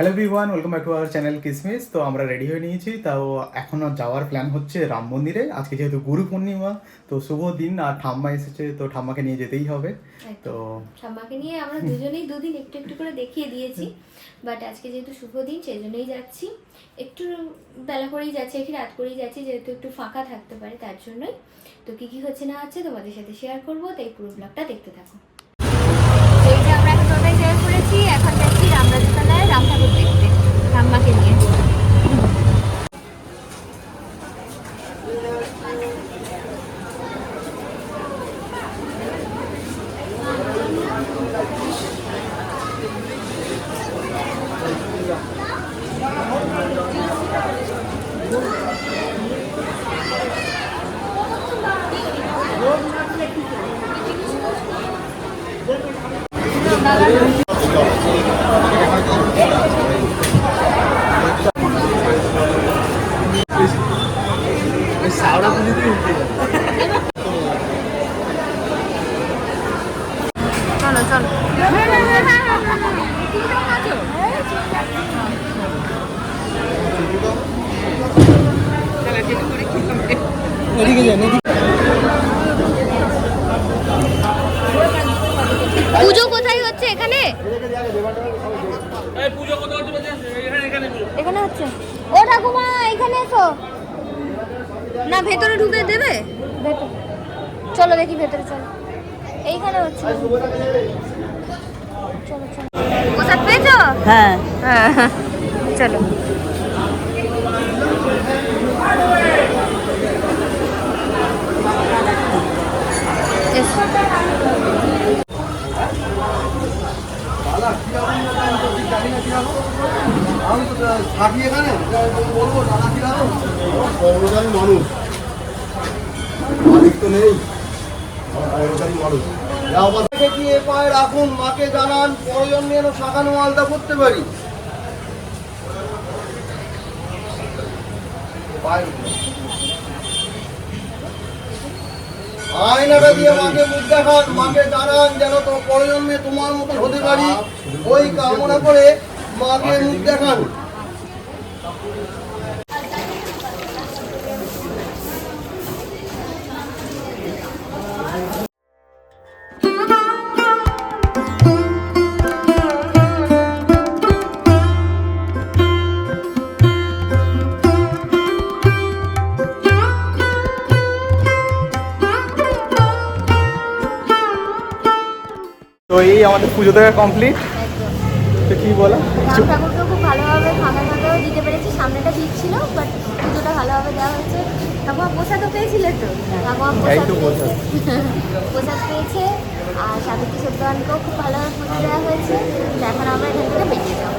Hello everyone, welcome back to our channel কিসমিস। তো আমরা রেডি হয়ে নিয়েছি, তাও এখনও যাওয়ার প্ল্যান হচ্ছে রাম মন্দিরে। আজকে যেহেতু গুরু পূর্ণিমা, তো শুভ দিন, আর ঠাম্মা এসেছে, তো ঠাম্মাকে নিয়ে যেতেই হবে। তো ঠাম্মাকে নিয়ে আমরা দুজনেই দুদিন একটু একটু করে দেখিয়ে দিয়েছি, বাট আজকে যেহেতু শুভ দিন সেই জন্যই যাচ্ছি। একটু বেলা করেই যাচ্ছি, একটু রাত করেই যাচ্ছি, যেহেতু একটু ফাঁকা থাকতে পারে তার জন্যই। তো কী কী হচ্ছে না হচ্ছে তোমাদের সাথে শেয়ার করবো, তাই পুরো ব্লগটা দেখতে থাকো। এই যে আমরা এখন টোটাই শেয়ার করেছি, এখন যাচ্ছি রামরাজতলায় রাম ঠাকুর দেখতে ঠাম্মাকে নিয়ে। চলো চলো, পুজো কোথায় হচ্ছে? এখানে এখানে হচ্ছে। ও ঠাকুমা এখানে এসো না, ভেতরে ঢুকে দেবে। চলো দেখি ভেতরে, চলো। এইখানে হচ্ছে। চলো চলো, প্রসাদ পেয়েছো? হ্যাঁ, হ্যাঁ চলো। এসো। থাকি এখানে বলবো দাদা কিরকম বড়দারি মানুষ, মালিক তো নেই, বড়দারি মানুষ। গিয়ে পায়ে রাখুন, মাকে জানান প্রয়োজনে যেন শাখানো আলাদা করতে পারি। আয়নাটা দিয়ে মাকে মুখ দেখান, মাকে জানান যেন তো প্রয়োজনে তোমার মতো হতে পারি, ওই কামনা করে মাকে মুখ দেখান। তো এই আমাদের পুজো দেওয়া কমপ্লিট। তো কি বলো? রাম ঠাকুরকে খুব ভালোভাবে ফাঁকা ফাঁকাও দিতে পেরেছি, সামনেটা ঠিক ছিল, বাট পুজোটা ভালোভাবে দেওয়া হয়েছে। ঠাকুমা প্রসাদও পেয়েছিলে তো? ঠাকুমা এই প্রসাদ তো পেয়েছে, প্রসাদ পেয়েছে। আর সাবিত্রী সত্যবানকেও খুব ভালোভাবে পুজো দেওয়া হয়েছে। তো এখন আমরা এখান থেকে বেরিয়ে যাবো।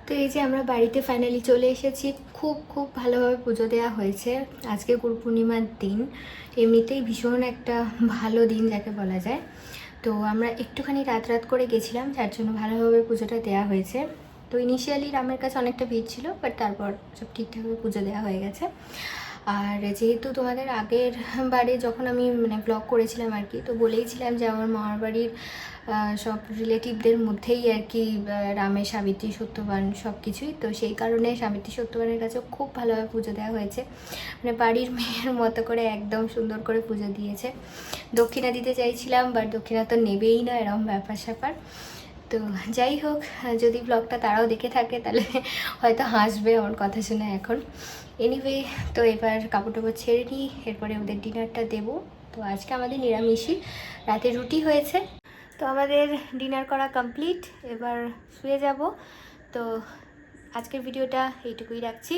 তো এই যে আমরা বাড়িতে ফাইনালি চলে এসেছি। খুব খুব ভালোভাবে পুজো দেওয়া হয়েছে। আজকে গুরু পূর্ণিমার দিন, এমনিতেই ভীষণ একটা ভালো দিন যাকে বলা যায়। তো আমরা একটুখানি রাত রাত করে গেছিলাম, যার জন্য ভালোভাবে পুজোটা দেওয়া হয়েছে। তো ইনিশিয়ালি রামের কাছে অনেকটা ভিড় ছিল, বাট তারপর সব ঠিকঠাকভাবে পুজো দেওয়া হয়ে গেছে। আর যেহেতু তোমাদের আগের বারে যখন আমি ব্লগ করেছিলাম আর কি, তো বলেইছিলাম যে আমার মামার বাড়ির সব রিলেটিভদের মধ্যেই আর কি রামের সাবিত্রী সত্যবান সব কিছুই। তো সেই কারণে সাবিত্রী সত্যবানের কাছেও খুব ভালোভাবে পুজো দেওয়া হয়েছে। বাড়ির মেয়ের মতো করে একদম সুন্দর করে পুজো দিয়েছে। দক্ষিণা দিতে চাইছিলাম, বাট দক্ষিণা তো নেবেই না, এরকম ব্যাপার স্যাপার। তো তো যাই হোক, যদি ব্লগটা তারাও দেখে থাকে তাহলে হয়তো হাসবে আমার কথা শুনে এখন। এনিওয়ে, তো এবার কাপড় টাপড় ছেড়ে নিই, এরপরে ওদের ডিনারটা দেবো। তো আজকে আমাদের নিরামিষই, রাতে রুটি হয়েছে। তো আমাদের ডিনার করা কমপ্লিট, এবার শুয়ে যাব। তো আজকের ভিডিওটা এইটুকুই রাখছি,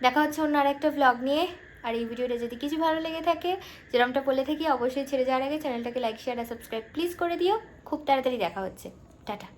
দেখা হচ্ছে অন্য আরেকটা ব্লগ নিয়ে। আর এই ভিডিওটা যদি কিছু ভালো লেগে থাকে, যেরকমটা বলে থাকি, অবশ্যই ছেড়ে যাওয়ার আগে চ্যানেলটাকে লাইক শেয়ার আর সাবস্ক্রাইব প্লিজ করে দিও। খুব তাড়াতাড়ি দেখা হচ্ছে, টাটা।